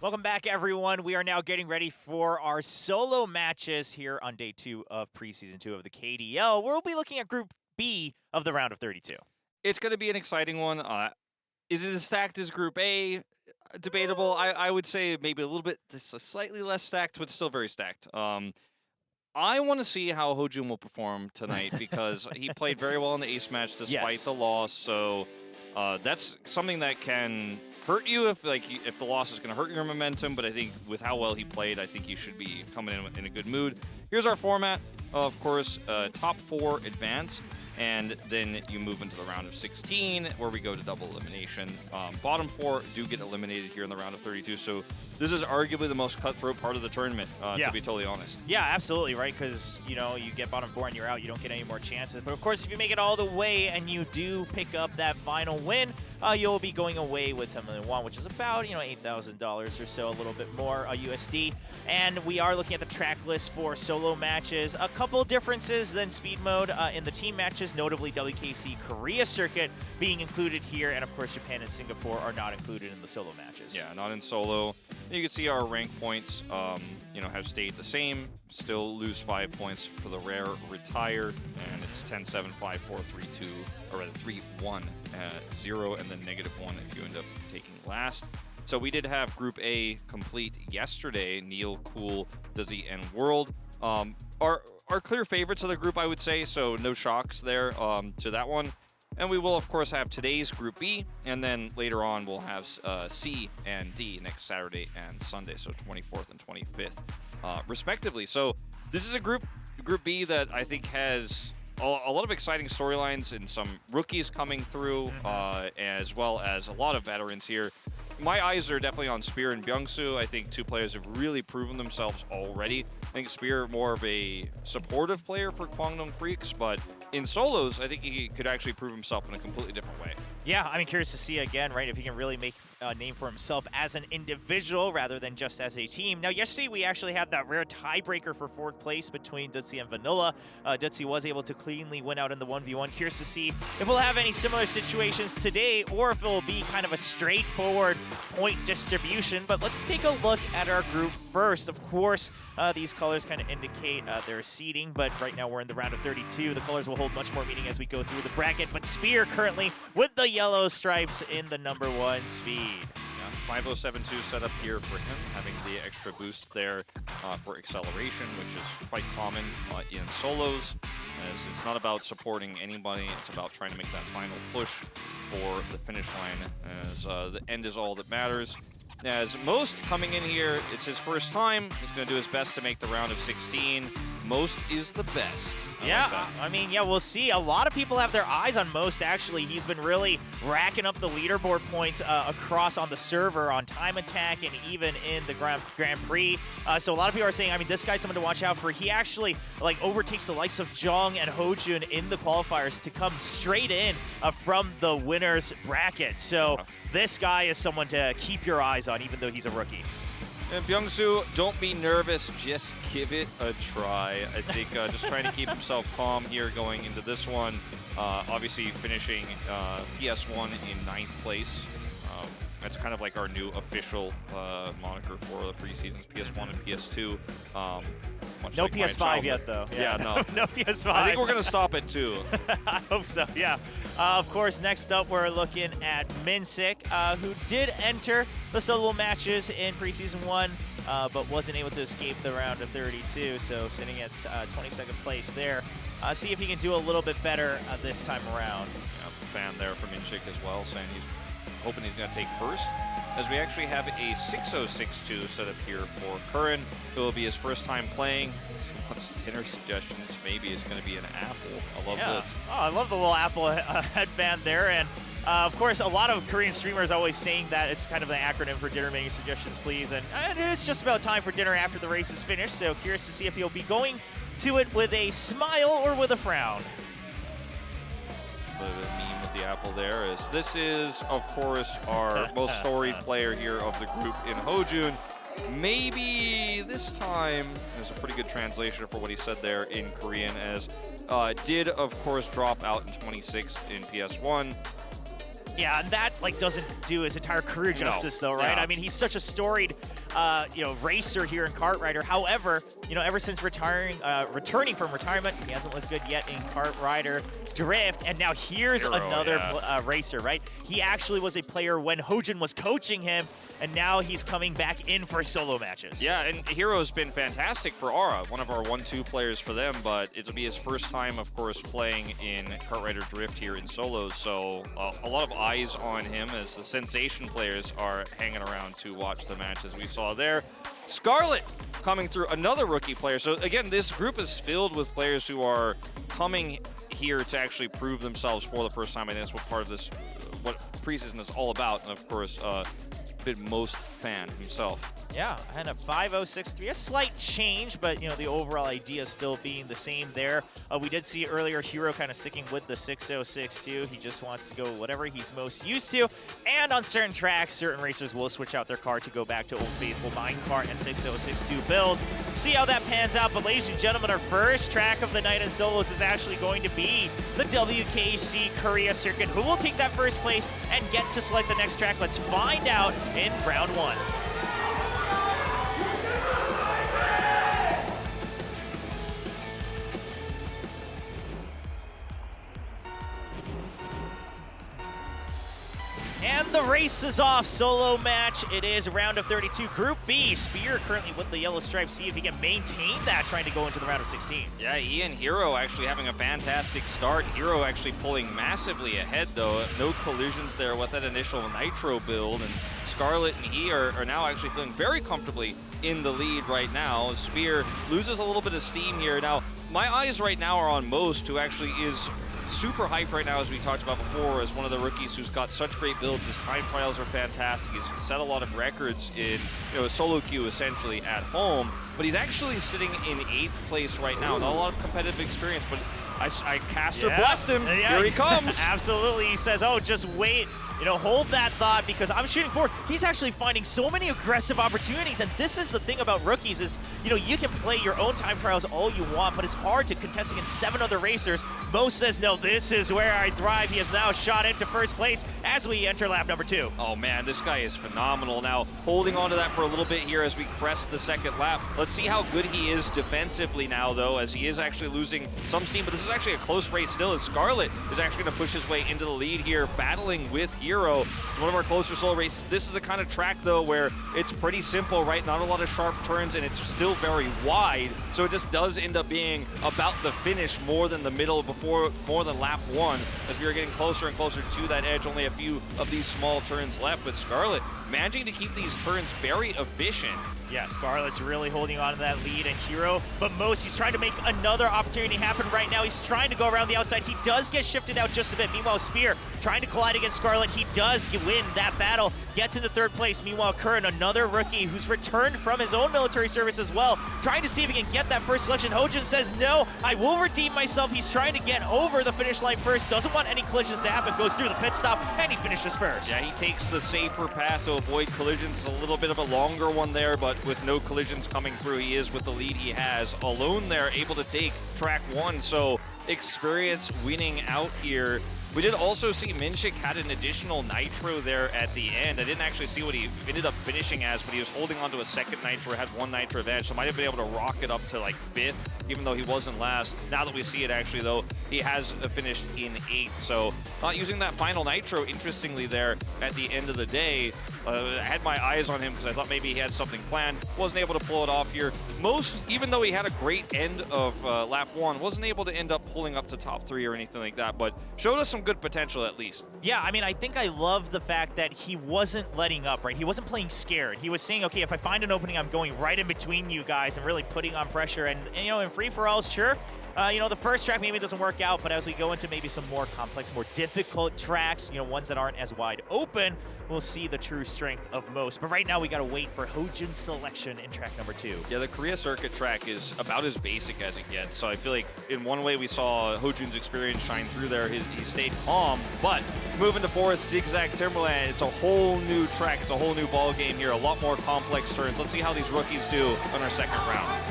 Welcome back, everyone. We are now getting ready for our solo matches here on day 2 of Preseason 2 of the KDL. We'll be looking at Group B of the round of 32. It's going to be an exciting one. Is it as stacked as Group A? Debatable. I would say maybe a little bit, slightly less stacked, but still very stacked. I want to see how HoJun will perform tonight because he played very well in the ace match despite the loss. So that's something that can hurt you if the loss is going to hurt your momentum. But I think with how well he played, I think he should be coming in a good mood. Here's our format. Of course, top 4 advance. And then you move into the round of 16, where we go to double elimination. Bottom 4 do get eliminated here in the round of 32, so this is arguably the most cutthroat part of the tournament, to be totally honest. Yeah, absolutely, right? Because, you know, you get bottom 4 and you're out, you don't get any more chances. But, of course, if you make it all the way and you do pick up that final win, you'll be going away with 10 million won, which is about, $8,000 or so, a little bit more USD. And we are looking at the track list for solo matches. A couple differences than speed mode in the team matches, notably WKC Korea circuit being included here, and of course Japan and Singapore are not included in the solo matches. Yeah, not in solo. You can see our rank points, have stayed the same. Still lose 5 points for the rare retire, and it's 10-7, 5-4, 3-2, or rather 3-1, 0, and then -1 if you end up taking last. So we did have Group A complete yesterday. Neil, Cool, Dizzy, and World are clear favorites of the group, I would say, so no shocks there to that one. And we will, of course, have today's Group B, and then later on we'll have C and D next Saturday and Sunday, so 24th and 25th, respectively. So this is a Group B that I think has a lot of exciting storylines and some rookies coming through, as well as a lot of veterans here. My eyes are definitely on Spear and ByungSu. I think 2 players have really proven themselves already. I think Spear more of a supportive player for Kwangdong Freaks, but in solos, I think he could actually prove himself in a completely different way. Yeah, I'm curious to see again, right, if he can really make a name for himself as an individual rather than just as a team. Now, yesterday we actually had that rare tiebreaker for 4th place between Dutzy and Vanilla. Dutzy was able to cleanly win out in the 1v1. Curious to see if we'll have any similar situations today or if it will be kind of a straightforward point distribution. But let's take a look at our group first. Of course, these colors kind of indicate their seeding, but right now we're in the round of 32. The colors will hold much more meaning as we go through the bracket, but Spear currently with the yellow stripes in the #1 speed. Yeah, 5072 set up here for him, having the extra boost there for acceleration, which is quite common in solos, as it's not about supporting anybody, it's about trying to make that final push for the finish line, as the end is all that matters. As Most coming in here, it's his first time. He's going to do his best to make the round of 16. Most is the best. We'll see. A lot of people have their eyes on Most, actually. He's been really racking up the leaderboard points across on the server, on time attack, and even in the Grand Prix. So a lot of people are saying, this guy's someone to watch out for. He actually overtakes the likes of Jong and HoJun in the qualifiers to come straight in from the winner's bracket. So this guy is someone to keep your eyes on, even though he's a rookie. And ByungSu, don't be nervous, just give it a try. I think just trying to keep himself calm here going into this one. Obviously finishing PS1 in 9th place. That's kind of like our new official moniker for the preseasons, PS1 and PS2. No like PS5 yet, though. Yeah, no. No PS5. I think we're going to stop at 2. I hope so, yeah. Of course, next up, we're looking at MINSIK, who did enter the solo matches in Preseason 1, but wasn't able to escape the round of 32, so sitting at 22nd place there. See if he can do a little bit better this time around. Yeah, fan there from MINSIK as well, saying he's hoping he's going to take first, as we actually have a 6062 set up here for Curren, who will be his first time playing. He wants dinner suggestions. Maybe it's going to be an apple. I love this. Oh, I love the little apple headband there. And of course, a lot of Korean streamers are always saying that it's kind of the acronym for dinner menu suggestions, please. And it is just about time for dinner after the race is finished. So curious to see if he'll be going to it with a smile or with a frown. The meme with the apple there is this is, of course, our most storied player here of the group in HoJun. Maybe this time, there's a pretty good translation for what he said there in Korean, as did, of course, drop out in 26th in PS1. Yeah, and that like doesn't do his entire career justice, though, right? Yeah. I mean, he's such a storied, racer here in kart rider. However, ever since returning from retirement, he hasn't looked good yet in kart rider drift. And now here's another racer, right? He actually was a player when HoJun was coaching him, and now he's coming back in for solo matches. Yeah, and Hero's been fantastic for Aura, one of our 1-2 players for them, but it'll be his first time, of course, playing in Kart Rider Drift here in solos, so a lot of eyes on him as the Sensation players are hanging around to watch the matches we saw there. Scarlet coming through, another rookie player. So again, this group is filled with players who are coming here to actually prove themselves for the first time. I think that's what part of this, what preseason is all about, and of course, been most fan himself. Yeah, and a 5.063, a slight change, but the overall idea still being the same there. We did see earlier Hero kind of sticking with the 6.062. He just wants to go whatever he's most used to. And on certain tracks, certain racers will switch out their car to go back to old faithful minecart and 6.062 builds. See how that pans out. But ladies and gentlemen, our first track of the night in solos is actually going to be the WKC Korea circuit. Who will take that first place and get to select the next track? Let's find out in round one. And the race is off. Solo match. It is round of 32. Group B. Spear currently with the yellow stripe. See if he can maintain that, trying to go into the round of 16. Yeah, Ian Hero actually having a fantastic start. Hero actually pulling massively ahead, though. No collisions there with that initial Nitro build. And Scarlet and he are now actually feeling very comfortably in the lead right now. Spear loses a little bit of steam here. Now, my eyes right now are on Most, who actually is super hyped right now, as we talked about before, as one of the rookies who's got such great builds. His time trials are fantastic. He's set a lot of records in a solo queue essentially at home, but he's actually sitting in 8th place right now. Not a lot of competitive experience, but I caster blessed him. Yeah. Here he comes. Absolutely. He says, oh, just wait. Hold that thought, because I'm shooting forward. He's actually finding so many aggressive opportunities, and this is the thing about rookies is, you can play your own time trials all you want, but it's hard to contest against 7 other racers. Mo says, no, this is where I thrive. He has now shot into first place as we enter lap number 2. Oh man, this guy is phenomenal. Now, holding on to that for a little bit here as we crest the second lap. Let's see how good he is defensively now, though, as he is actually losing some steam, but this is actually a close race still, as Scarlet is actually going to push his way into the lead here, battling with Hero. One of our closer solo races. This is the kind of track, though, where it's pretty simple, right? Not a lot of sharp turns, and it's still very wide, so it just does end up being about the finish more than the middle, more than lap 1, as we are getting closer and closer to that edge. Only a few of these small turns left, but Scarlet managing to keep these turns very efficient. Yeah, Scarlet's really holding on to that lead, and Hero, but Most, he's trying to make another opportunity happen right now. He's trying to go around the outside. He does get shifted out just a bit. Meanwhile, Spear trying to collide against Scarlet. He does win that battle, gets into 3rd place. Meanwhile, Curren, another rookie who's returned from his own military service as well, trying to see if he can get that first selection. HoJun says, no, I will redeem myself. He's trying to get over the finish line first, doesn't want any collisions to happen, goes through the pit stop, and he finishes first. Yeah, he takes the safer path to avoid collisions. It's a little bit of a longer one there, but with no collisions coming through, he is with the lead he has. Alone there, able to take track 1, so experience winning out here. We did also see MINSIK had an additional Nitro there at the end. I didn't actually see what he ended up finishing as, but he was holding on to a second Nitro, had 1 Nitro advantage, so might have been able to rocket up to like 5th, even though he wasn't last. Now that we see it actually though, he has finished in 8th, so not using that final Nitro, interestingly there at the end of the day. I had my eyes on him because I thought maybe he had something planned. Wasn't able to pull it off here. Most, even though he had a great end of lap 1, wasn't able to end up pulling up to top 3 or anything like that, but showed us some good potential at least. Yeah, I mean, I think I love the fact that he wasn't letting up, right? He wasn't playing scared. He was saying, okay, if I find an opening, I'm going right in between you guys and really putting on pressure. And in free-for-alls, sure, the first track maybe doesn't work out, but as we go into maybe some more complex, more difficult tracks, ones that aren't as wide open, we'll see the true strength of Most. But right now, we got to wait for HoJun's selection in track number 2. Yeah, the Korea circuit track is about as basic as it gets. So I feel like in one way we saw HoJun's experience shine through there. He stayed calm, but moving to Forest Zigzag Timberland, it's a whole new track. It's a whole new ball game here. A lot more complex turns. Let's see how these rookies do on our second round.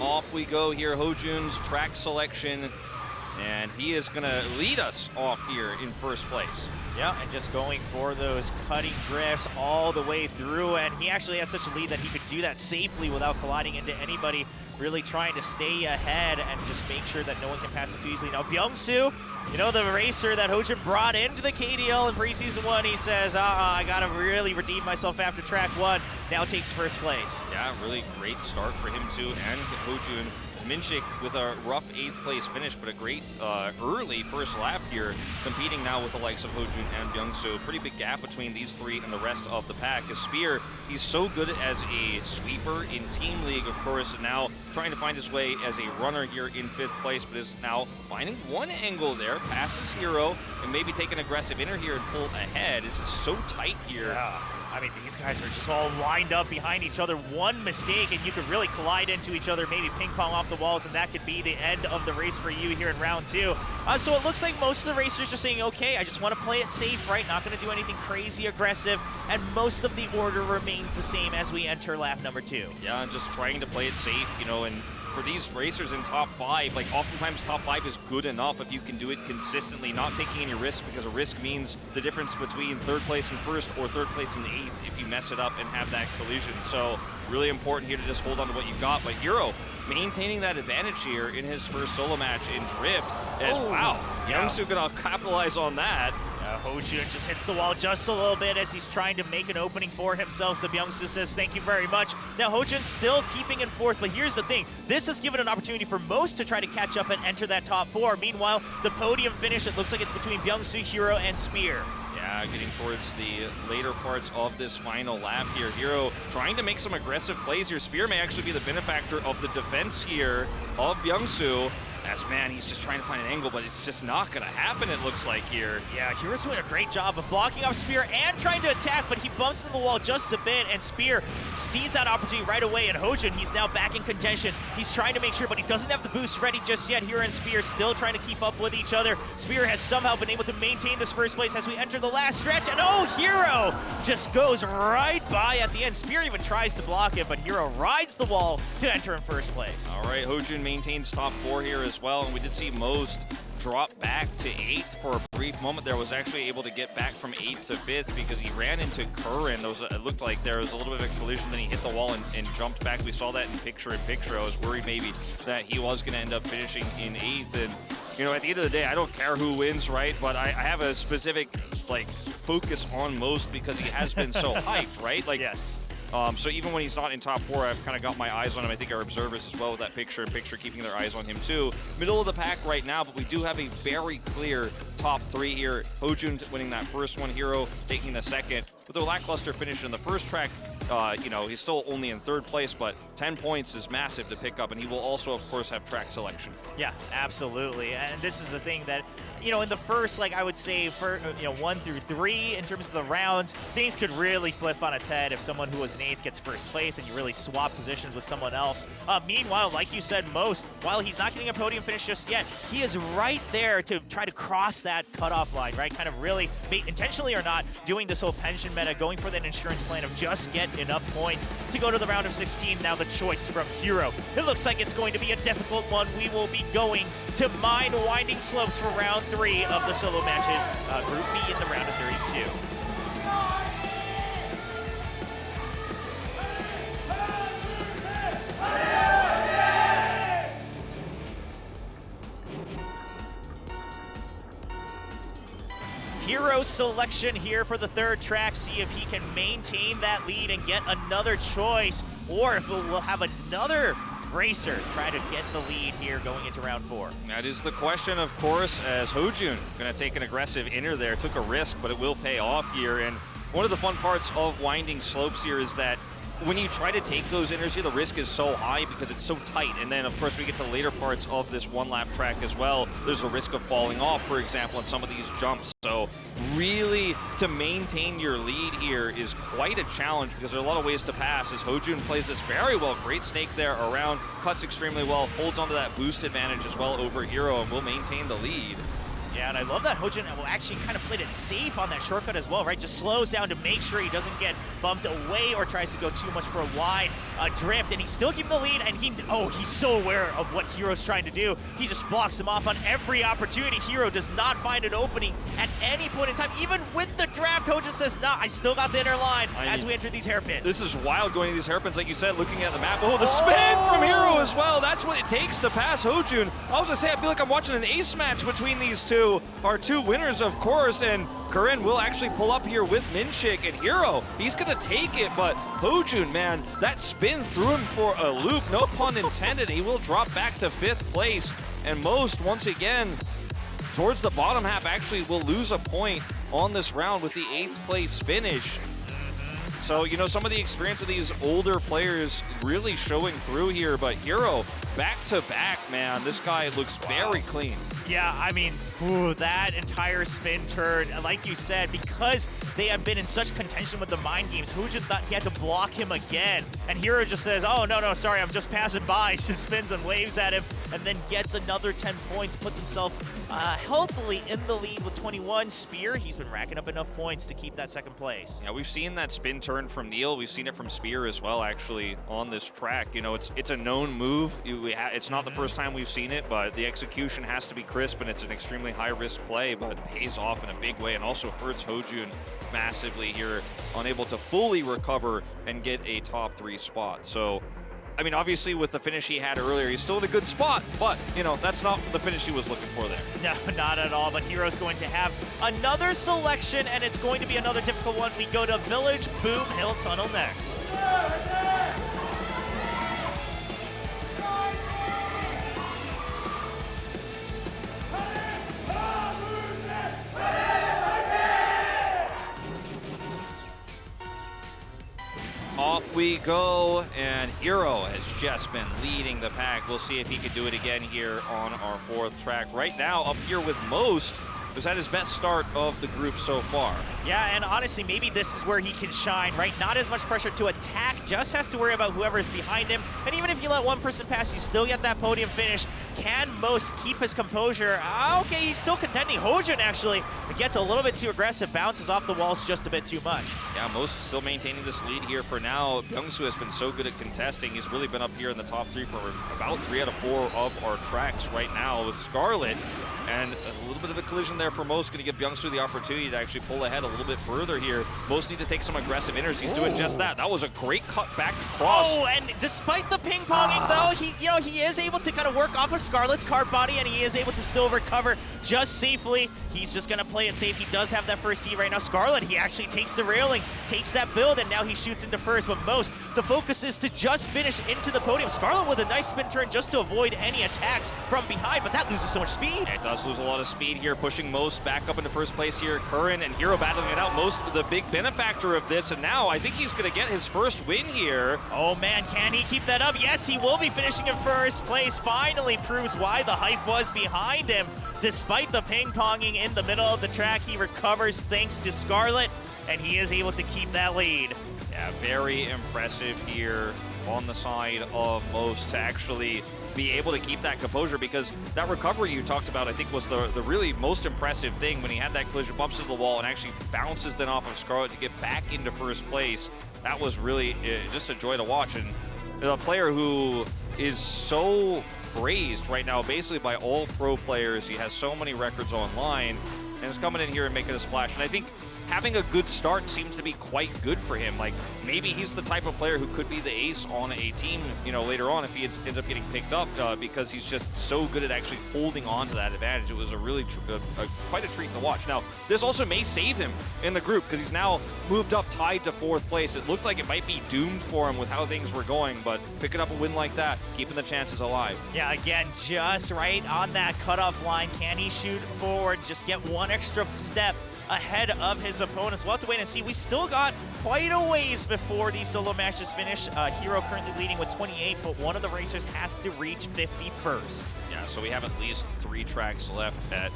off we go here. HoJun's track selection, and he is going to lead us off here in first place. Yeah, and just going for those cutting drifts all the way through, and he actually has such a lead that he could do that safely without colliding into anybody, really trying to stay ahead and just make sure that no one can pass him too easily. Now, ByungSu, you know, the racer that HoJun brought into the KDL in Preseason 1, he says, I gotta really redeem myself after track 1, now takes first place. Yeah, really great start for him too, and HoJun. MINSIK with a rough 8th place finish, but a great early first lap here, competing now with the likes of HoJun and ByungSu. Pretty big gap between these three and the rest of the pack. As Spear, he's so good as a sweeper in Team League, of course, and now trying to find his way as a runner here in 5th place, but is now finding one angle there, passes Hero, and maybe take an aggressive inner here and pull ahead. This is so tight here. Yeah. I mean, these guys are just all lined up behind each other. One mistake, and you could really collide into each other, maybe ping pong off the walls, and that could be the end of the race for you here in round 2. So it looks like most of the racers just saying, okay, I just want to play it safe, right? Not going to do anything crazy aggressive, and most of the order remains the same as we enter lap number 2. Yeah, and just trying to play it safe, you know, and for these racers in top 5, like oftentimes top 5 is good enough if you can do it consistently, not taking any risks, because a risk means the difference between 3rd place and 1st or 3rd place and 8th if you mess it up and have that collision. So really important here to just hold on to what you've got. But Hero maintaining that advantage here in his first solo match in Drift as wow. Yeah. ByungSu gonna capitalize on that. HoJun just hits the wall just a little bit as he's trying to make an opening for himself, so ByungSu says thank you very much. Now HoJun still keeping in 4th, but here's the thing. This has given an opportunity for most to try to catch up and enter that top 4. Meanwhile, the podium finish, it looks like it's between ByungSu, Hero, and Spear. Yeah, getting towards the later parts of this final lap here. Hero trying to make some aggressive plays here. Spear may actually be the benefactor of the defense here of ByungSu. As man, he's just trying to find an angle, but it's just not going to happen, it looks like here. Yeah, Hero's doing a great job of blocking off Spear and trying to attack, but he bumps into the wall just a bit, and Spear sees that opportunity right away, and HoJun, he's now back in contention. He's trying to make sure, but he doesn't have the boost ready just yet. Hero and Spear still trying to keep up with each other. Spear has somehow been able to maintain this first place as we enter the last stretch, and oh, Hero just goes right by at the end. Spear even tries to block it, but Hero rides the wall to enter in first place. All right, HoJun maintains top 4 here as well, and we did see Most drop back to 8th for a brief moment there. Was actually able to get back from 8th to 5th because he ran into Curren. It looked like there was a little bit of a collision, then he hit the wall and jumped back. We saw that in picture-in-picture. I was worried maybe that he was going to end up finishing in 8th, and you know, at the end of the day, I don't care who wins, right? But I have a specific like focus on Most because he has been so hyped, right? Like, yes. So even when he's not in top 4, I've kind of got my eyes on him. I think our observers as well with that picture-in-picture keeping their eyes on him too. Middle of the pack right now, but we do have a very clear top 3 here. HoJun winning that first one, Hero taking the second. With a lackluster finish in the first track, you know, he's still only in 3rd place, but 10 points is massive to pick up, and he will also, of course, have track selection. Yeah, absolutely. And this is the thing that, you know, in the first, like I would say, for 1 through 3, in terms of the rounds, things could really flip on its head if someone who was in 8th gets first place and you really swap positions with someone else. Meanwhile, like you said, Most, while he's not getting a podium finish just yet, he is right there to try to cross that cutoff line, right? Kind of really, intentionally or not, doing this whole pension meta, going for that insurance plan of just get enough points to go to the round of 16. Now the choice from Hero. It looks like it's going to be a difficult one. We will be going to mine winding slopes for round 3 of the solo matches, Group B in the round of 32. Hero selection here for the 3rd track. See if he can maintain that lead and get another choice, or if we'll have another racer try to get the lead here going into round 4. That is the question, of course, as HoJun going to take an aggressive inner there. Took a risk, but it will pay off here. And one of the fun parts of winding slopes here is that when you try to take those inners here, the risk is so high because it's so tight. And then, of course, we get to later parts of this 1-lap track as well. There's a risk of falling off, for example, in some of these jumps. So really, to maintain your lead here is quite a challenge because there are a lot of ways to pass as HoJun plays this very well. Great snake there around, cuts extremely well, holds onto that boost advantage as well over Hero, and will maintain the lead. Yeah, and I love that HoJun actually kind of played it safe on that shortcut as well, right? Just slows down to make sure he doesn't get bumped away or tries to go too much for a wide drift, and he's still keeping the lead, and he's so aware of what Hero's trying to do. He just blocks him off on every opportunity. Hero does not find an opening at any point in time. Even with the draft, HoJun says, nah, I still got the inner line as we enter these hairpins. This is wild going to these hairpins, like you said, looking at the map. Oh, the spin from Hero as well. That's what it takes to pass HoJun. I was going to say, I feel like I'm watching an ace match between these two. Our two winners, of course, and Curren will actually pull up here with MINSIK, and Hero, he's going to take it, but HoJun, man, that spin threw him for a loop, no pun intended. He will drop back to 5th place, and Most, once again, towards the bottom half, actually will lose a point on this round with the 8th place finish. So, you know, some of the experience of these older players really showing through here, but Hero, back-to-back, man, this guy looks very clean. Yeah, I mean, that entire spin turn, like you said, because they have been in such contention with the mind games, HoJun thought he had to block him again. And Hero just says, oh, no, sorry, I'm just passing by. Just spins and waves at him, and then gets another 10 points, puts himself healthily in the lead with 21. Spear, he's been racking up enough points to keep that 2nd place. Yeah, we've seen that spin turn from Neil. We've seen it from Spear as well, actually, on this track. You know, it's a known move. It's not the first time we've seen it, but the execution has to be crisp, and it's an extremely high-risk play, but it pays off in a big way and also hurts HoJun massively here, unable to fully recover and get a top 3 spot. So, I mean, obviously with the finish he had earlier, he's still in a good spot, but, you know, that's not the finish he was looking for there. No, not at all, but Hero's going to have another selection, and it's going to be another difficult one. We go to Village Boom Hill Tunnel next. Off we go, and Hero has just been leading the pack. We'll see if he can do it again here on our 4th track. Right now, up here with Most, who's had his best start of the group so far. Yeah, and honestly, maybe this is where he can shine, right? Not as much pressure to attack, just has to worry about whoever is behind him. And even if you let one person pass, you still get that podium finish. Can Most keep his composure? Okay, he's still contending. HoJun actually gets a little bit too aggressive, bounces off the walls just a bit too much. Yeah, Most still maintaining this lead here for now. ByungSu has been so good at contesting. He's really been up here in the top 3 for about 3 out of 4 of our tracks right now with Scarlet. And a little bit of a collision there for Most, going to give ByungSu the opportunity to actually pull ahead a little bit further here. Most need to take some aggressive inners. He's doing just that. That was a great cut back across. Oh, and despite the ping-ponging, though, he is able to kind of work off of Scarlet's card body, and he is able to still recover just safely. He's just going to play it safe. He does have that first heat right now. Scarlet, he actually takes the railing, takes that build, and now he shoots into first. But Most, the focus is to just finish into the podium. Scarlet with a nice spin turn just to avoid any attacks from behind, but that loses so much speed. It does lose a lot of speed here, pushing Most back up into first place here. Curren and Hero battling it out. Most the big benefactor of this, and now I think he's going to get his first win here. Oh man, can he keep that up? Yes, he will be finishing in first place. Finally proves why the hype was behind him. Despite the ping-ponging in the middle of the track, he recovers thanks to Scarlet, and he is able to keep that lead. Yeah, very impressive here on the side of Most to actually be able to keep that composure, because that recovery you talked about, I think, was the really most impressive thing when he had that collision, bumps into the wall, and actually bounces then off of Scarlet to get back into first place. That was really just a joy to watch, and a player who is so praised right now basically by all pro players. He has so many records online, and is coming in here and making a splash. And I think having a good start seems to be quite good for him. Like, maybe he's the type of player who could be the ace on a team, you know, later on if he ends up getting picked up, because he's just so good at actually holding on to that advantage. It was a really quite a treat to watch. Now, this also may save him in the group, because he's now moved up tied to 4th place. It looked like it might be doomed for him with how things were going, but picking up a win like that, keeping the chances alive. Yeah, again, just right on that cutoff line. Can he shoot forward, just get one extra step ahead of his opponents? We'll have to wait and see. We still got quite a ways before these solo matches finish. Hero currently leading with 28, but one of the racers has to reach 50 first. Yeah, so we have at least 3 tracks left at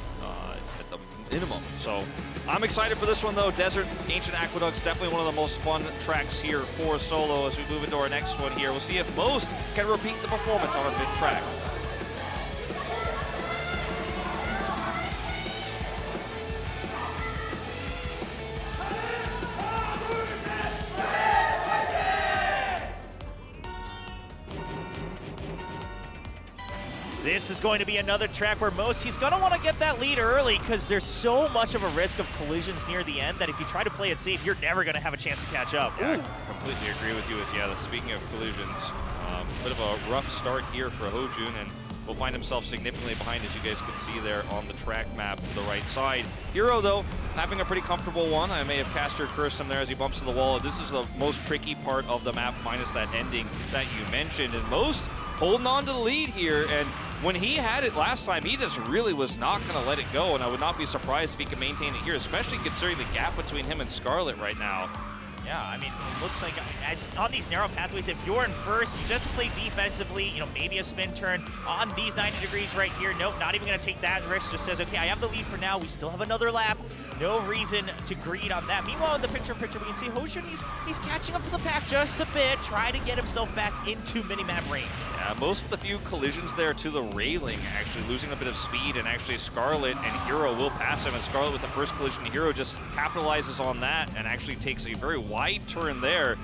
the minimum. So I'm excited for this one, though. Desert Ancient Aqueduct's definitely one of the most fun tracks here for solo. As we move into our next one here, we'll see if Most can repeat the performance on our 5th track. This is going to be another track where he's going to want to get that lead early because there's so much of a risk of collisions near the end that if you try to play it safe, you're never going to have a chance to catch up. Yeah, I completely agree with you. Speaking of collisions, bit of a rough start here for HoJun, and will find himself significantly behind, as you guys can see there on the track map to the right side. Hero, though, having a pretty comfortable one. I may have caster cursed him there as he bumps to the wall. This is the most tricky part of the map, minus that ending that you mentioned, and most holding on to the lead here. And when he had it last time, he just really was not going to let it go, and I would not be surprised if he can maintain it here, especially considering the gap between him and Scarlet right now. Yeah, I mean, it looks like as on these narrow pathways, if you're in first, you just play defensively, maybe a spin turn on these 90 degrees right here. Nope, not even going to take that risk. Just says, okay, I have the lead for now. We still have another lap. No reason to greed on that. Meanwhile, in the picture-in-picture, we can see HoJun, he's catching up to the pack just a bit, try to get himself back into minimap range. Yeah, most of the few collisions there to the railing, actually losing a bit of speed, and actually Scarlet and Hero will pass him, and Scarlet with the first collision, Hero just capitalizes on that and actually takes a very wide turn there.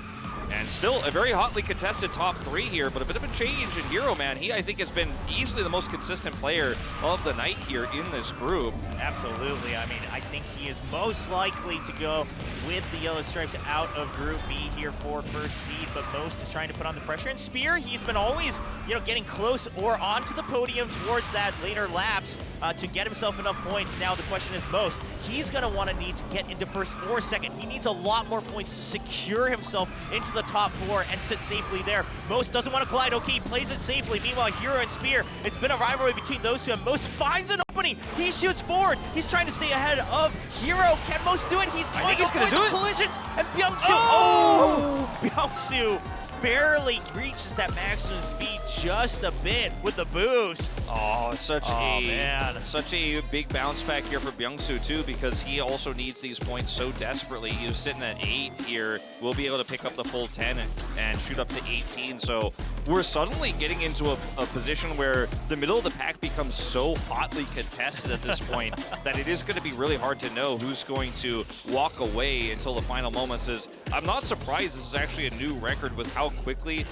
And still a very hotly contested top 3 here, but a bit of a change in Hero, man. He, I think, has been easily the most consistent player of the night here in this group. Absolutely. I mean, I think he is most likely to go with the Yellow Stripes out of Group B here for first seed, but Most is trying to put on the pressure. And Spear, he's been always, getting close or onto the podium towards that later laps to get himself enough points. Now the question is Most, he's going to need to get into first or second. He needs a lot more points to secure himself into the top 4 and sit safely there. Most doesn't want to collide. Okay, he plays it safely. Meanwhile, Hero and Spear, it's been a rivalry between those two, and Most finds an opening. He shoots forward. He's trying to stay ahead of Hero. Can Most do it? He's going to avoid the collisions, and ByungSu, ByungSu barely reaches that maximum speed just a bit with the boost. Such a big bounce back here for ByungSu too, because he also needs these points so desperately. He was sitting at 8 here. We'll be able to pick up the full 10 and shoot up to 18. So we're suddenly getting into a position where the middle of the pack becomes so hotly contested at this point that it is going to be really hard to know who's going to walk away until the final moments. I'm not surprised this is actually a new record with how quickly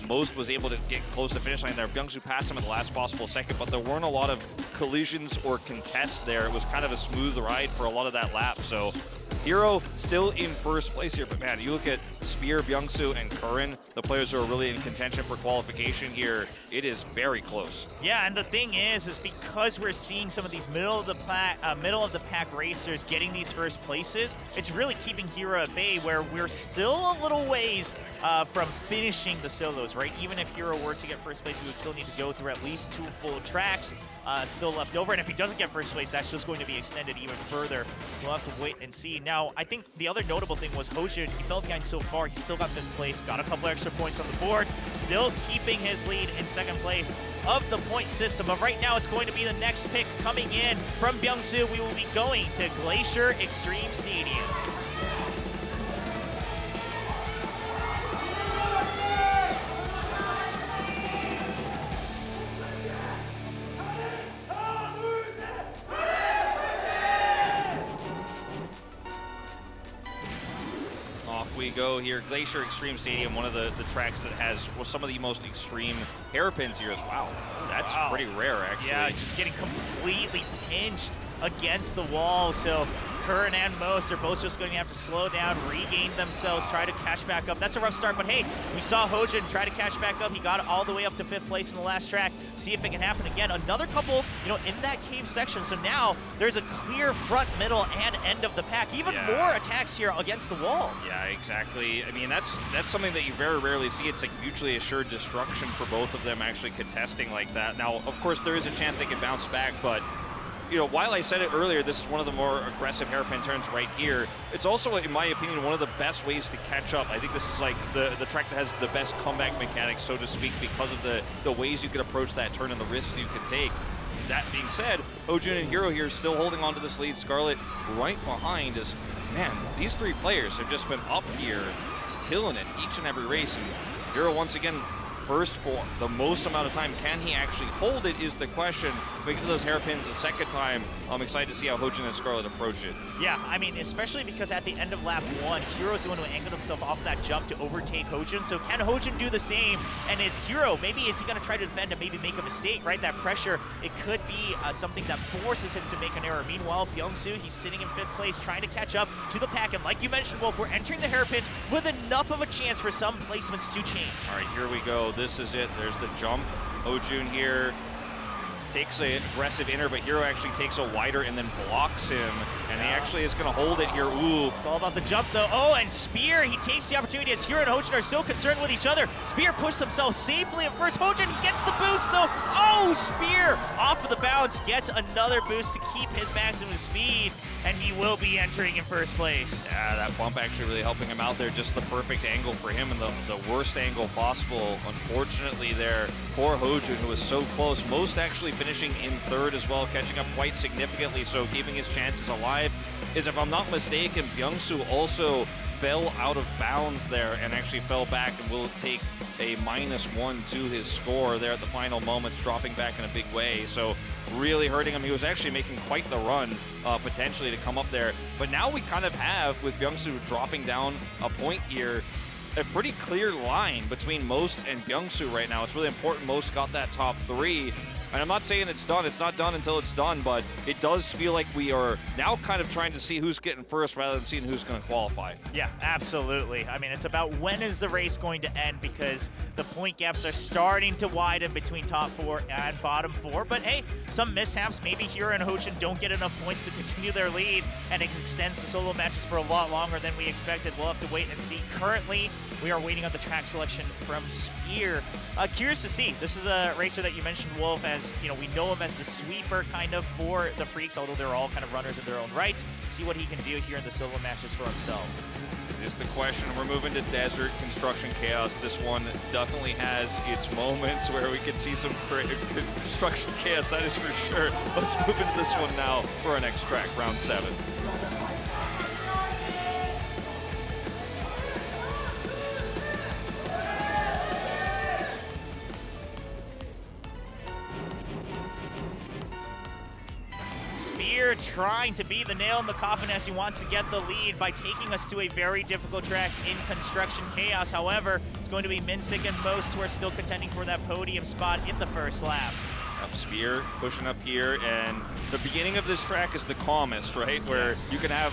Most was able to get close to the finish line there. ByungSu passed him at the last possible second, but there weren't a lot of collisions or contests there. It was kind of a smooth ride for a lot of that lap. So Hero still in first place here, but man, you look at Spear, ByungSu, and Curren, the players who are really in contention for qualification here, it is very close. Yeah, and the thing is because we're seeing some of these middle of the pack racers getting these first places, it's really keeping Hero at bay, where we're still a little ways from finishing the solos, right? Even if Hero were to get first place, we would still need to go through at least 2 full tracks still left over. And if he doesn't get first place, that's just going to be extended even further. So we'll have to wait and see. Now, I think the other notable thing was HoJun, he fell behind so far, he still got 5th place, got a couple extra points on the board, still keeping his lead in 2nd place of the point system. But right now, it's going to be the next pick coming in from ByungSu. We will be going to Glacier Extreme Stadium. We go here. Glacier Extreme Stadium, one of the tracks that has some of the most extreme hairpins here. Wow, that's pretty rare, actually. Yeah, just getting completely pinched against the wall. So Curren and Most are both just going to have to slow down, regain themselves, try to catch back up. That's a rough start, but hey, we saw HoJun try to catch back up. He got all the way up to 5th place in the last track. See if it can happen again. Another couple, in that cave section. So now there's a clear front, middle, and end of the pack. Even more attacks here against the wall. Yeah, exactly. I mean, that's something that you very rarely see. It's like mutually assured destruction for both of them actually contesting like that. Now, of course, there is a chance they can bounce back, but while I said it earlier, this is one of the more aggressive hairpin turns right here. It's also, in my opinion, one of the best ways to catch up. I think this is like the track that has the best comeback mechanics, so to speak, because of the ways you can approach that turn and the risks you can take. That being said, HoJun and Hero here still holding on to this lead. Scarlet right behind is, man, these 3 players have just been up here, killing it each and every race. And Hero once again first for the most amount of time. Can he actually hold it is the question. If we get those hairpins a second time, I'm excited to see how HoJun and Scarlet approach it. Yeah, I mean, especially because at the end of lap 1, Hero's the one who angled himself off that jump to overtake HoJun. So can HoJun do the same? And is Hero, maybe is he going to try to defend and maybe make a mistake, right? That pressure, it could be something that forces him to make an error. Meanwhile, ByungSu, he's sitting in 5th place, trying to catch up to the pack. And like you mentioned, Wolf, we're entering the hairpins with enough of a chance for some placements to change. All right, here we go. This is it. There's the jump. HoJun here takes an aggressive inner, but Hero actually takes a wider and then blocks him, and he actually is going to hold it here. Ooh. It's all about the jump, though. Oh, and Spear, he takes the opportunity as Hero and HoJun are so concerned with each other. Spear pushed himself safely at first. HoJun, he gets the boost, though. Oh, Spear off of the bounce, gets another boost to keep his maximum speed, and he will be entering in 1st place. Yeah, that bump actually really helping him out there. Just the perfect angle for him and the worst angle possible, unfortunately, there for HoJun, who was so close. Most actually finishing in 3rd as well, catching up quite significantly, so keeping his chances alive. Is, if I'm not mistaken, ByungSu also fell out of bounds there and actually fell back and will take a -1 to his score there at the final moments, dropping back in a big way. So really hurting him. He was actually making quite the run potentially to come up there. But now we kind of have, with ByungSu dropping down a point here, a pretty clear line between Most and ByungSu right now. It's really important Most got that top 3. And I'm not saying it's done. It's not done until it's done, but it does feel like we are now kind of trying to see who's getting first rather than seeing who's going to qualify. Yeah, absolutely. I mean, it's about when is the race going to end, because the point gaps are starting to widen between top 4 and bottom 4. But hey, some mishaps. Maybe Hero and HoJun don't get enough points to continue their lead, and it extends the solo matches for a lot longer than we expected. We'll have to wait and see. Currently, we are waiting on the track selection from Spear. Curious to see. This is a racer that you mentioned, Wolf, as you know, we know him as the sweeper kind of for the Freaks, although they're all kind of runners in their own rights. See what he can do here in the solo matches for himself. Is the question. We're moving to Desert Construction Chaos. This one definitely has its moments where we could see some construction chaos, that is for sure. Let's move into this one now for our next track, round 7. Spear trying to be the nail in the coffin as he wants to get the lead by taking us to a very difficult track in Construction Chaos. However, it's going to be MINSIK and Most who are still contending for that podium spot in the 1st lap. Spear pushing up here, and the beginning of this track is the calmest, right? Where you can have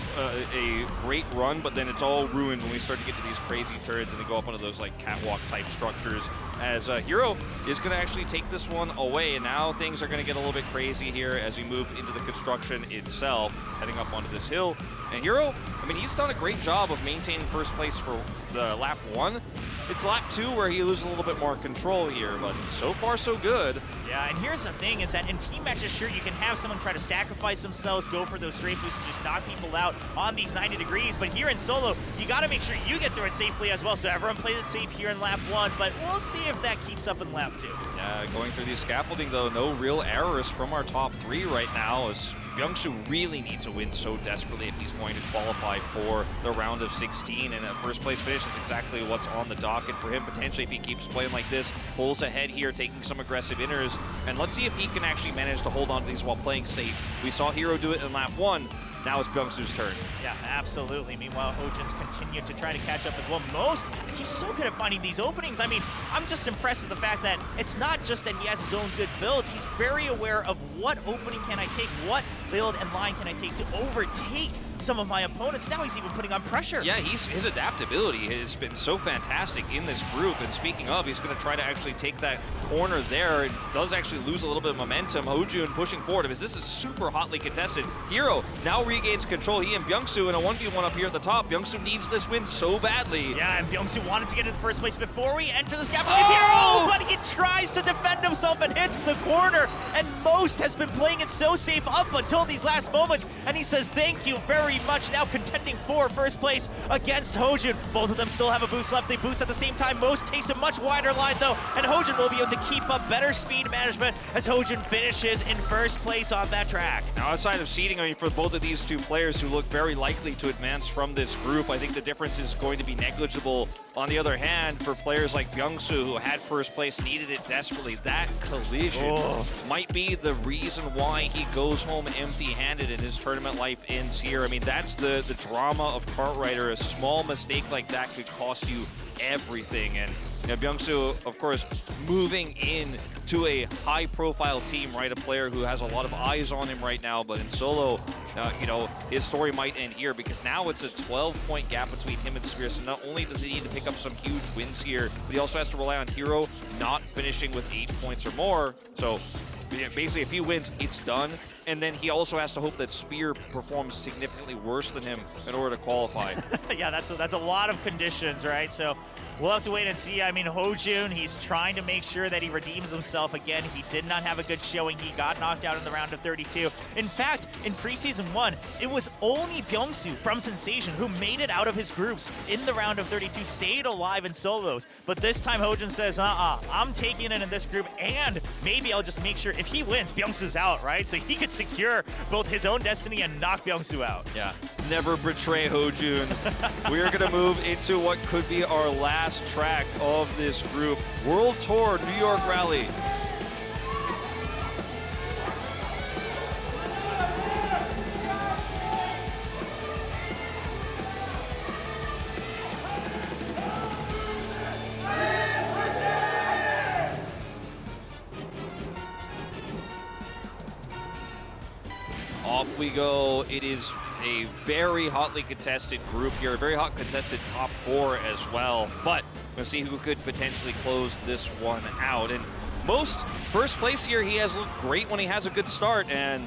a great run, but then it's all ruined when we start to get to these crazy turns and they go up onto those like catwalk type structures. As Hero is going to actually take this one away, and now things are going to get a little bit crazy here as we move into the construction itself, heading up onto this hill. And Hero, I mean, he's done a great job of maintaining 1st place for the lap 1. It's lap 2 where he loses a little bit more control here, but so far so good. Yeah, and here's the thing is that in team matches, sure, you can have someone try to sacrifice themselves, go for those straight boosts, just knock people out on these 90 degrees. But here in solo, you got to make sure you get through it safely as well. So everyone plays it safe here in lap 1, but we'll see if that keeps up in lap 2. Yeah, going through these scaffolding though, no real errors from our top 3 right now, as ByungSu really needs a win so desperately if he's going to qualify for the round of 16, and a 1st place finish is exactly what's on the docket for him. Potentially, if he keeps playing like this, pulls ahead here, taking some aggressive inners, and let's see if he can actually manage to hold on to these while playing safe. We saw Hero do it in lap 1. Now it's ByungSu's turn. Yeah, absolutely. Meanwhile, HoJun's continued to try to catch up as well. Most, he's so good at finding these openings. I mean, I'm just impressed with the fact that it's not just that he has his own good builds. He's very aware of what opening can I take, what build and line can I take to overtake some of my opponents. Now he's even putting on pressure. Yeah, his adaptability has been so fantastic in this group. And speaking of, he's going to try to actually take that corner there. It does actually lose a little bit of momentum. HoJun pushing forward because this is super hotly contested. Hero now regains control. He and ByungSu in a 1v1 up here at the top. ByungSu needs this win so badly. Yeah, and ByungSu wanted to get in first place before we enter the scaffolding. Oh! But he tries to defend himself and hits the corner. And Most has been playing it so safe up until these last moments. And he says, thank you very very much now contending for first place against HoJun. Both of them still have a boost left. They boost at the same time. Most takes a much wider line though, and HoJun will be able to keep up better speed management as HoJun finishes in first place on that track. Now, outside of seeding, I mean, for both of these two players who look very likely to advance from this group, I think the difference is going to be negligible. On the other hand, for players like ByungSu, who had first place, needed it desperately, that collision might be the reason why he goes home empty-handed and his tournament life ends here. I mean, that's the drama of Cartwrighter. A small mistake like that could cost you everything. And you know, ByungSu, of course, moving in to a high-profile team, right? A player who has a lot of eyes on him right now, but in solo, you know, his story might end here because now it's a 12-point gap between him and Spear. So not only does he need to pick up some huge wins here, but he also has to rely on Hero not finishing with 8 points or more. So basically, if he wins, it's done. And then he also has to hope that Spear performs significantly worse than him in order to qualify. Yeah, that's a lot of conditions, right? So we'll have to wait and see. I mean, HoJun, he's trying to make sure that he redeems himself again. He did not have a good showing. He got knocked out in the round of 32. In fact, in Preseason 1, it was only ByungSu from Sensation who made it out of his groups in the round of 32, stayed alive in solos. But this time, HoJun says, I'm taking it in this group, and maybe I'll just make sure if he wins, ByungSu's out, right? So he could secure both his own destiny and knock ByungSu out. Yeah, never betray HoJun. We are going to move into what could be our last track of this group, World Tour New York Rally. Off we go. It is a very hotly contested group here, a very hot contested top 4 as well. But we'll see who could potentially close this one out. And most first place here, he has looked great when he has a good start, and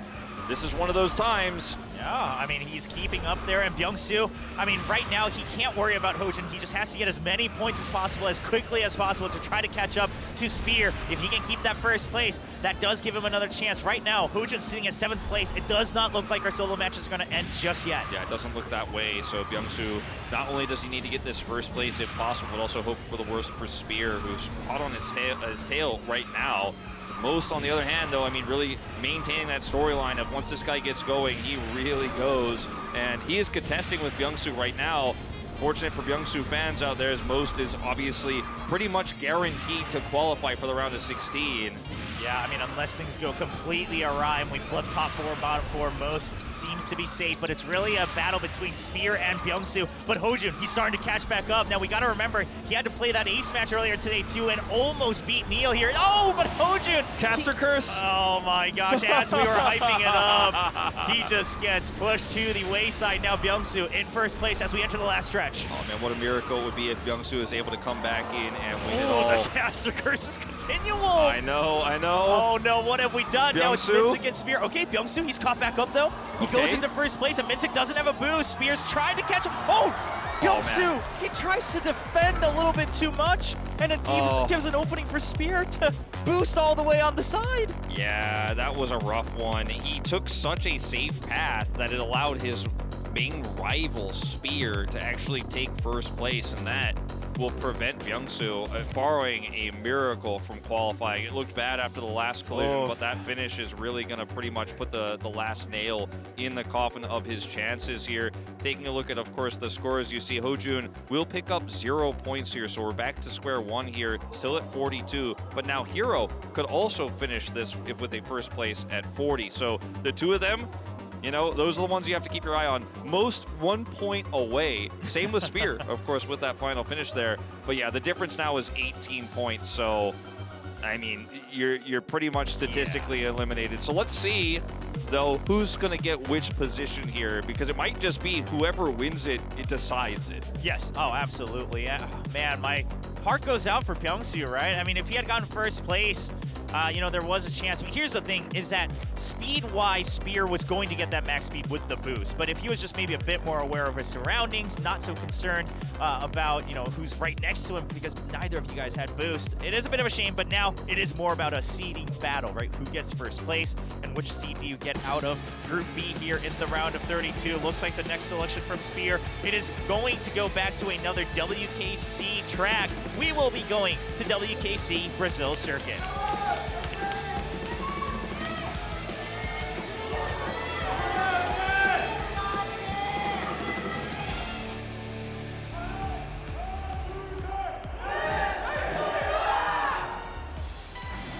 this is one of those times. Yeah, I mean, he's keeping up there, and ByungSu, I mean, right now, he can't worry about HoJun. He just has to get as many points as possible, as quickly as possible, to try to catch up to Spear. If he can keep that first place, that does give him another chance. Right now, HoJun's sitting at 7th place. It does not look like our solo match is going to end just yet. Yeah, it doesn't look that way. So ByungSu, not only does he need to get this first place if possible, but also hope for the worst for Spear, who's hot on his tail right now. Most, on the other hand, though, I mean, really maintaining that storyline of once this guy gets going, he really goes. And he is contesting with ByungSu right now. Fortunate for ByungSu fans out there, as Most is obviously pretty much guaranteed to qualify for the round of 16. Yeah, I mean, unless things go completely awry and we flip top 4, bottom 4, Most seems to be safe, but it's really a battle between Spear and ByungSu. But HoJun, he's starting to catch back up. Now, we got to remember, he had to play that ace match earlier today, too, and almost beat Neil here. Oh, but HoJun! Caster curse? Oh, my gosh, as we were hyping it up, he just gets pushed to the wayside. Now, ByungSu in first place as we enter the last stretch. Oh, man, what a miracle it would be if ByungSu is able to come back in and win it all. The caster curse is continual! I know. Oh no, what have we done? ByungSu? Now it's MINSIK and Spear. Okay, ByungSu, he's caught back up though. He goes into first place and MINSIK doesn't have a boost. Spear's trying to catch him. Oh! ByungSu, he tries to defend a little bit too much, and it gives an opening for Spear to boost all the way on the side. Yeah, that was a rough one. He took such a safe path that it allowed his main rival, Spear, to actually take first place, and that will prevent ByungSu, borrowing a miracle from qualifying. It looked bad after the last collision, but that finish is really going to pretty much put the last nail in the coffin of his chances here. Taking a look at, of course, the scores, you see HoJun will pick up 0 points here, so we're back to square one here, still at 42. But now Hero could also finish this with a first place at 40. So the two of them, you know, those are the ones you have to keep your eye on. Most 1 point away. Same with Spear, of course, with that final finish there. But yeah, the difference now is 18 points. So, I mean, you're pretty much statistically eliminated. So let's see, though, who's going to get which position here, because it might just be whoever wins it, it decides it. Yes. Oh, absolutely. Yeah. Man, my heart goes out for ByungSu, right? I mean, if he had gotten first place, there was a chance. I mean, here's the thing, is that speed-wise, Spear was going to get that max speed with the boost. But if he was just maybe a bit more aware of his surroundings, not so concerned about, who's right next to him, because neither of you guys had boost, it is a bit of a shame, but now it is more about a seeding battle, right? Who gets first place, and which seed do you get out of Group B here in the round of 32. Looks like the next selection from Spear, it is going to go back to another WKC track. We will be going to WKC Brazil Circuit.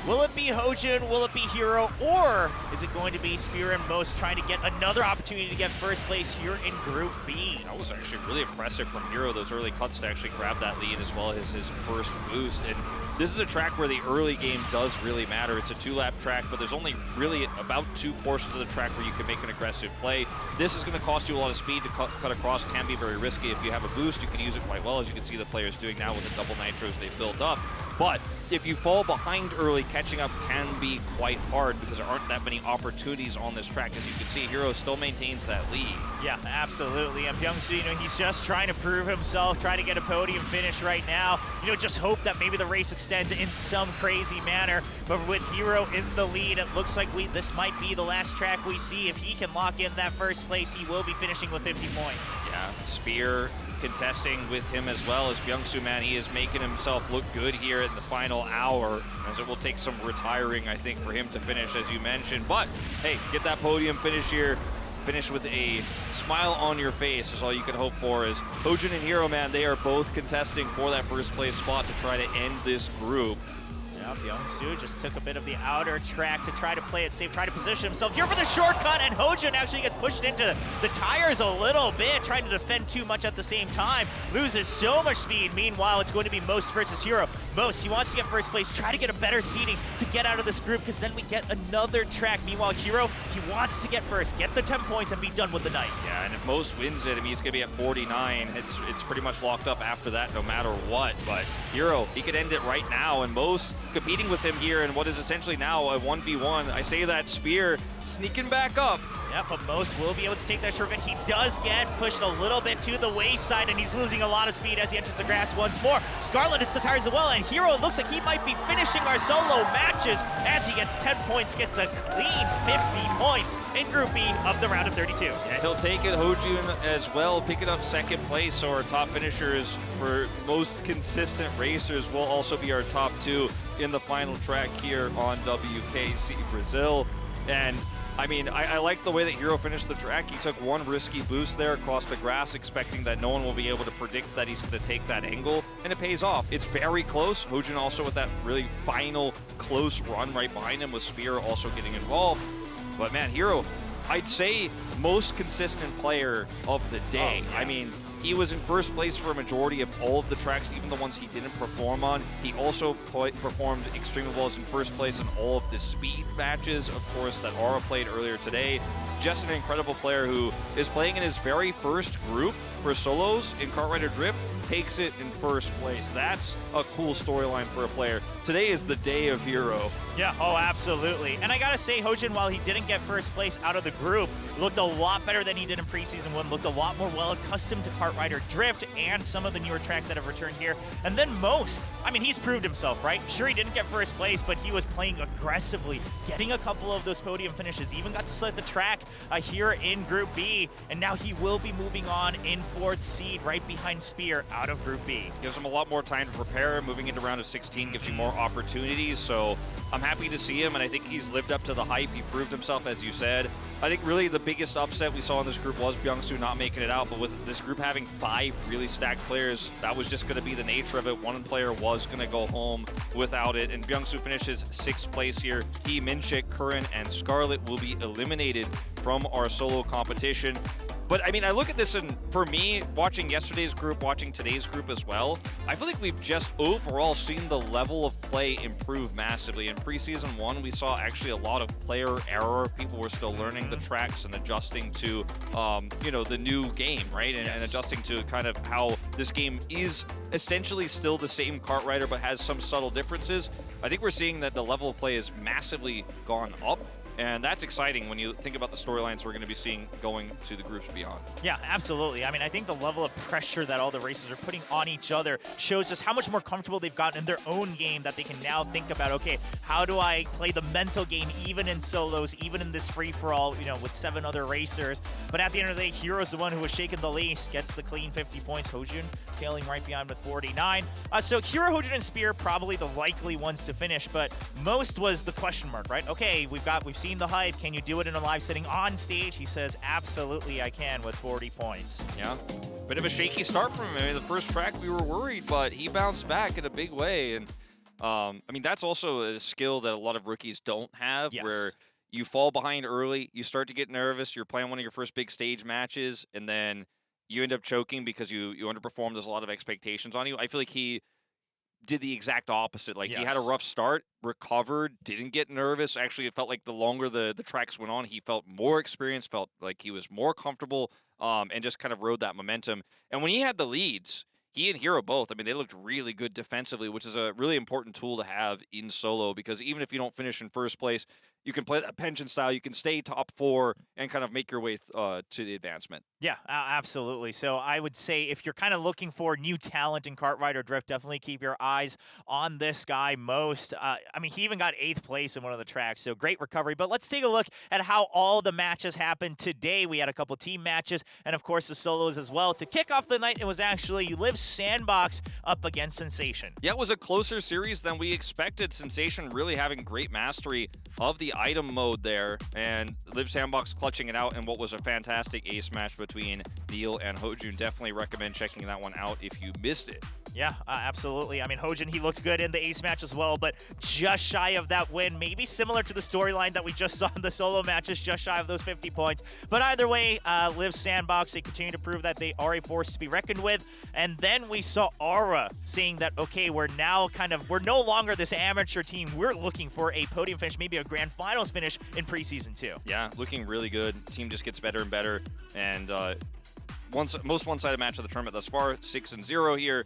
Will it be HoJun, will it be Hero, or is it going to be Spear and Most trying to get another opportunity to get first place here in Group B? That was actually really impressive from Hero, those early cuts to actually grab that lead as well as his first boost. And this is a track where the early game does really matter. It's a 2-lap track, but there's only really about 2 portions of the track where you can make an aggressive play. This is going to cost you a lot of speed to cut across, can be very risky. If you have a boost, you can use it quite well, as you can see the players doing now with the double nitros they've built up. But if you fall behind early, catching up can be quite hard because there aren't that many opportunities on this track. As you can see, Hero still maintains that lead. Yeah, absolutely. And ByungSu, he's just trying to prove himself, trying to get a podium finish right now. Just hope that maybe the race extends in some crazy manner. But with Hero in the lead, it looks like this might be the last track we see. If he can lock in that first place, he will be finishing with 50 points. Yeah, Spear contesting with him as well as ByungSu, man. He is making himself look good here in the final hour, as it will take some retiring, I think, for him to finish, as you mentioned. But, hey, get that podium finish here. Finish with a smile on your face is all you can hope for. As HoJun and Hero, man, they are both contesting for that first place spot to try to end this group. Yeah, ByungSu just took a bit of the outer track to try to play it safe, try to position himself here for the shortcut, and HoJun actually gets pushed into the tires a little bit, trying to defend too much at the same time, loses so much speed. Meanwhile, it's going to be Most versus Hero. Most, he wants to get first place, try to get a better seeding to get out of this group, because then we get another track. Meanwhile, Hero, he wants to get first, get the 10 points, and be done with the night. Yeah, and if Most wins it, I mean, he's going to be at 49. It's pretty much locked up after that, no matter what. But Hero, he could end it right now, and Most competing with him here in what is essentially now a 1v1. I say that Spear sneaking back up. Yeah, but Most will be able to take that shortcut. He does get pushed a little bit to the wayside, and he's losing a lot of speed as he enters the grass once more. Scarlet hits the tires as well, and Hero, it looks like he might be finishing our solo matches as he gets 10 points, gets a clean 50 points in Group B of the round of 32. Yeah, he'll take it. HoJun as well, picking up second place. So our top finishers for most consistent racers will also be our top 2 in the final track here on WKC Brazil. And I mean, I like the way that Hero finished the track. He took one risky boost there across the grass, expecting that no one will be able to predict that he's going to take that angle, and it pays off. It's very close. HoJun also with that really final close run right behind him, with Spear also getting involved. But man, Hero, I'd say most consistent player of the day. Oh, yeah. I mean, he was in first place for a majority of all of the tracks, even the ones he didn't perform on. He also performed extremely well as in first place in all of the speed matches, of course, that Aura played earlier today. Just an incredible player who is playing in his very first group for solos in Kart Rider Drift, takes it in first place. That's a cool storyline for a player. Today is the day of Hero. Yeah, oh, absolutely. And I gotta say, HoJun, while he didn't get first place out of the group, looked a lot better than he did in Preseason 1, looked a lot more well accustomed to Kart Rider Drift and some of the newer tracks that have returned here. And then Most, I mean, he's proved himself, right? Sure, he didn't get first place, but he was playing aggressively, getting a couple of those podium finishes, even got to sled the track here in Group B, and now he will be moving on in 4th seed right behind Spear out of Group B. Gives him a lot more time to prepare. Moving into round of 16 gives you more opportunities, so I'm happy to see him, and I think he's lived up to the hype. He proved himself, as you said. I think really the biggest upset we saw in this group was ByungSu not making it out, but with this group having 5 really stacked players, that was just going to be the nature of it. One player was going to go home without it, and ByungSu finishes 6th place here. He, MINSIK, Curren, and Scarlet will be eliminated from our solo competition. But I mean, I look at this, and for me, watching yesterday's group, watching today's group as well, I feel like we've just overall seen the level of play improve massively. In Preseason 1, we saw actually a lot of player error. People were still learning the tracks and adjusting to, the new game, right? And adjusting to kind of how this game is essentially still the same Kart Rider, but has some subtle differences. I think we're seeing that the level of play has massively gone up. And that's exciting when you think about the storylines we're going to be seeing going to the groups beyond. Yeah, absolutely. I mean, I think the level of pressure that all the racers are putting on each other shows just how much more comfortable they've gotten in their own game, that they can now think about, okay, how do I play the mental game even in solos, even in this free-for-all, you know, with 7 other racers. But at the end of the day, Hero's the one who was shaking the least, gets the clean 50 points. HoJun tailing right behind with 49. So Hero, HoJun, and Spear probably the likely ones to finish, but most was the question mark, right? Okay, we've seen the hype. Can you do it in a live setting on stage? He says, absolutely I can with 40 points. Yeah, bit of a shaky start from him. I mean, the first track we were worried, but he bounced back in a big way. And I mean, that's also a skill that a lot of rookies don't have, Yes. where you fall behind early, you start to get nervous, you're playing one of your first big stage matches, and then you end up choking because you underperformed. There's a lot of expectations on you. I feel like he did the exact opposite. Like, he had a Yes. rough start, recovered, didn't get nervous. Actually, it felt like the longer the tracks went on, he felt more experienced, felt like he was more comfortable, and just kind of rode that momentum. And when he had the leads, he and Hero both, I mean, they looked really good defensively, which is a really important tool to have in solo, because even if you don't finish in first place, you can play that pension style, you can stay top 4 and kind of make your way to the advancement. Yeah, absolutely. So I would say if you're kind of looking for new talent in Kart Rider Drift, definitely keep your eyes on this guy most. I mean, he even got 8th place in one of the tracks, so great recovery. But let's take a look at how all the matches happened today. We had a couple team matches and, of course, the solos as well. To kick off the night, it was actually Liv Sandbox up against Sensation. Yeah, it was a closer series than we expected. Sensation really having great mastery of the item mode there, and Liv Sandbox clutching it out in what was a fantastic ace match between Neil and HoJun. Definitely recommend checking that one out if you missed it. Yeah, absolutely. I mean, HoJun, he looked good in the ace match as well, but just shy of that win. Maybe similar to the storyline that we just saw in the solo matches, just shy of those 50 points. But either way, Liv Sandbox, they continue to prove that they are a force to be reckoned with. And then we saw Aura saying that, okay, we're no longer this amateur team. We're looking for a podium finish, maybe a grand finals finish in preseason 2. Yeah, looking really good. Team just gets better and better. And most one-sided match of the tournament thus far, 6-0 here.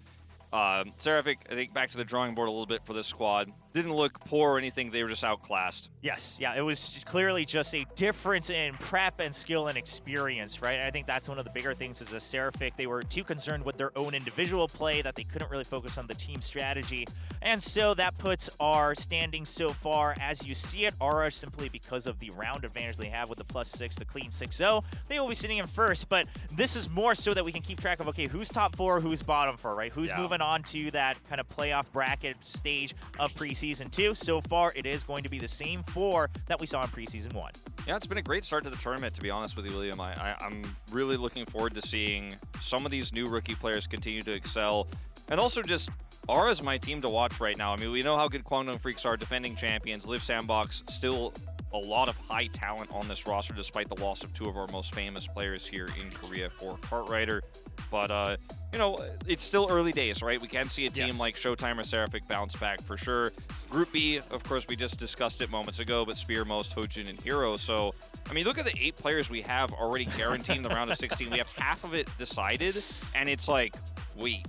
Seraphic, I think, back to the drawing board a little bit for this squad. Didn't look poor or anything. They were just outclassed. Yes, yeah, it was clearly just a difference in prep and skill and experience, right? And I think that's one of the bigger things is a Seraphic. They were too concerned with their own individual play that they couldn't really focus on the team strategy. And so that puts our standings so far as you see it. Aura, simply because of the round advantage they have with the +6, the clean 6-0, they will be sitting in first. But this is more so that we can keep track of, okay, who's top 4, who's bottom 4, right? Who's moving on to that kind of playoff bracket stage of preseason 2. So far, it is going to be the same 4 that we saw in preseason 1. Yeah, it's been a great start to the tournament, to be honest with you, William. I'm really looking forward to seeing some of these new rookie players continue to excel. And also just Aura's my team to watch right now. I mean, we know how good Kwangdong Freaks are, defending champions. Liv Sandbox, still a lot of high talent on this roster, despite the loss of 2 of our most famous players here in Korea for Kart Rider. But, you know, it's still early days, right? We can see a team like Showtime or Seraphic bounce back for sure. Group B, of course, we just discussed it moments ago, but Spear, Most, HoJun, and Hero. So, I mean, look at the 8 players we have already guaranteeing the round of 16. We have half of it decided, and it's like, wait,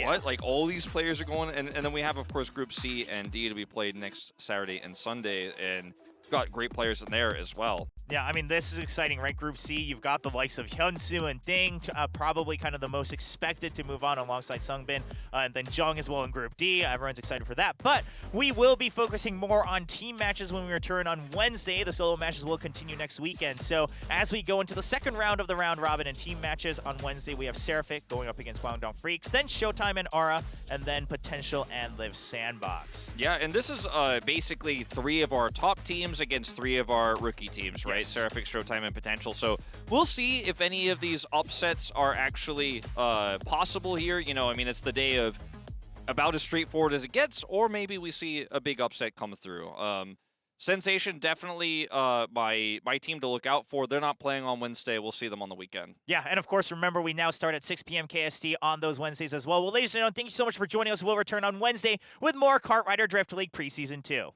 what? Like, all these players are going, and then we have, of course, Group C and D to be played next Saturday and Sunday, and got great players in there as well. Yeah, I mean, this is exciting, right? Group C, you've got the likes of HyunSoo and Ding, probably kind of the most expected to move on alongside Sungbin, and then Jung as well in Group D. Everyone's excited for that. But we will be focusing more on team matches when we return on Wednesday. The solo matches will continue next weekend. So as we go into the second round of the round robin and team matches on Wednesday, we have Seraphic going up against Kwangdong Freaks, then Showtime and Aura, and then Potential and Liv Sandbox. Yeah, and this is basically 3 of our top teams against 3 of our rookie teams, right? Seraphic, Showtime, and Potential. So we'll see if any of these upsets are actually possible here. You know, I mean, it's the day of about as straightforward as it gets, or maybe we see a big upset come through. Sensation, definitely my team to look out for. They're not playing on Wednesday. We'll see them on the weekend. Yeah, and of course, remember, we now start at 6 p.m. KST on those Wednesdays as well. Well, ladies and gentlemen, thank you so much for joining us. We'll return on Wednesday with more Kart Rider Drift League Preseason 2.